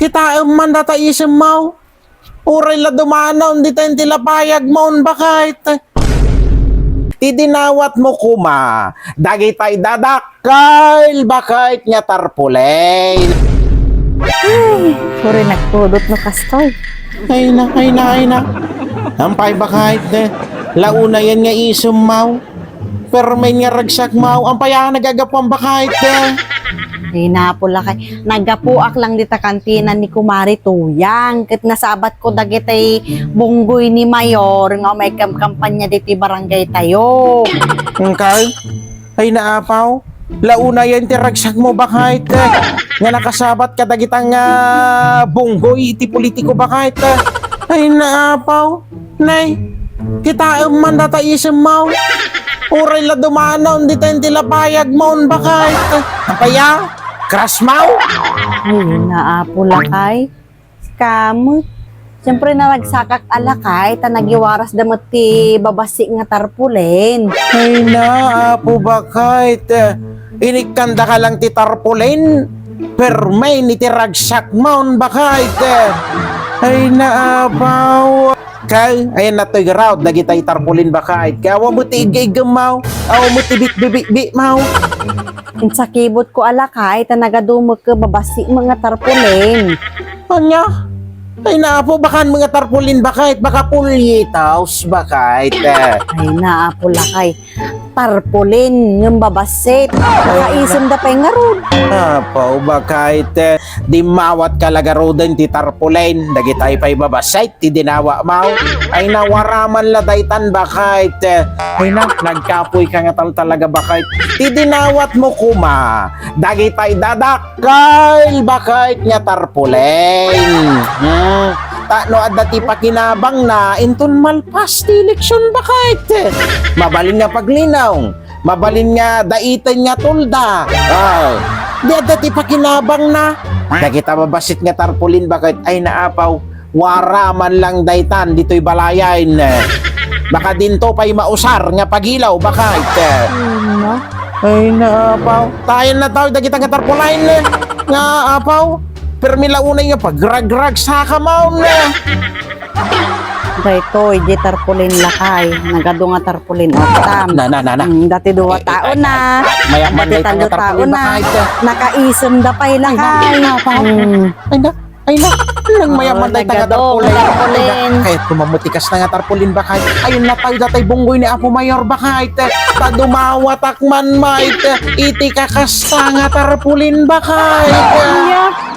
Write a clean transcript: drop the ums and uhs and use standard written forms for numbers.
Kita man data isem mau. Uray la dumanaw, di tayo tilapayag maun bakit? Tidinawat mo kuma, dagi tay dadakal, bakit nga tarpulin? Ay, puri nagtudot no kastoy. Ay na. Ampay bakit launa yan nga isem mau. Pero may nga ragsak mau, ampay nagagapang bakit Ay napula kay nagapuak lang dita kantinan ni Kumari Tuyang ket nasabat ko dagitay bunggoy ni Mayor nga may kampanya diti barangay tayo. Okay? Ay naapaw, launa yan ti ragsak mo bakit nga nakasabat ka dagitang bunggoy iti politiko bakit ay naapaw, nay kita man data isem mau. Uray la dumanaw, di tayo tilapayag maun bakit? Kaya, crush mau? Ay naapula kay kamot. Siyempre naragsakak alakay ta nagiwaras damat ti babasi nga tarpulin. Ay naapo bakit? Inikanda ka lang ti tarpulin, pero may nitiragsak maun bakit? Ay naapaw. Kay, ayan na to'y garaw, dagitay tarpulin bakit? Kaya mo ti igay-igam mau, awa mo ti bit-bit mau. Insakibot ko alakay ta nagadumog ka babasi mga tarpulin. Anya? Ay naapo bakan mga tarpulin bakit? Baka pulyitaws bakit? Ay naapula kay tarpulin yung babasit. Nakaisem da pay nga rod. Apo bakit? Di mawat kalagaro din ti tarpulin. Dagitay pa'y babasay, ti dinawa mau. Ay nawaraman ladaytan bakit? Ay na, nagkapoy ka nga talaga bakit? Ti dinawat mo kuma. Dagitay dadakal bakit nga tarpulin. No adda ti pakinabang na intun malpas ti eleksyon bakit? Mabalin nga paglinaw, mabalin nga daitan nga tulda. Di adda ti pakinabang na. Dagita mabasit nga tarpulin bakit? Ay naapaw, waraman lang daytan dito'y balayan. Baka dinto pa'y mausar nga pagilaw bakit? Ay naapaw, tayo na tao dagita nga tarpulin nga apaw. Pero milaunay nga pagrag-rag sa kamaw na. Daytoy, di tarpulin lakay. Nagado nga tarpulin oktam. Na. Dati duwa tao na. Mayaman Dati day talo tanga tao tarpulin na. bakit? Nakaisem da pay lakay. Ay na. Nang mayaman day tanga tarpulin. tarpulin. Kahit kumamutikas na nga tarpulin bakit? Ayun na tayo datay bunggoy ni Apo Mayor bakit? Tadumawatak man mait. Iti kakasta nga tarpulin bakit? Iya.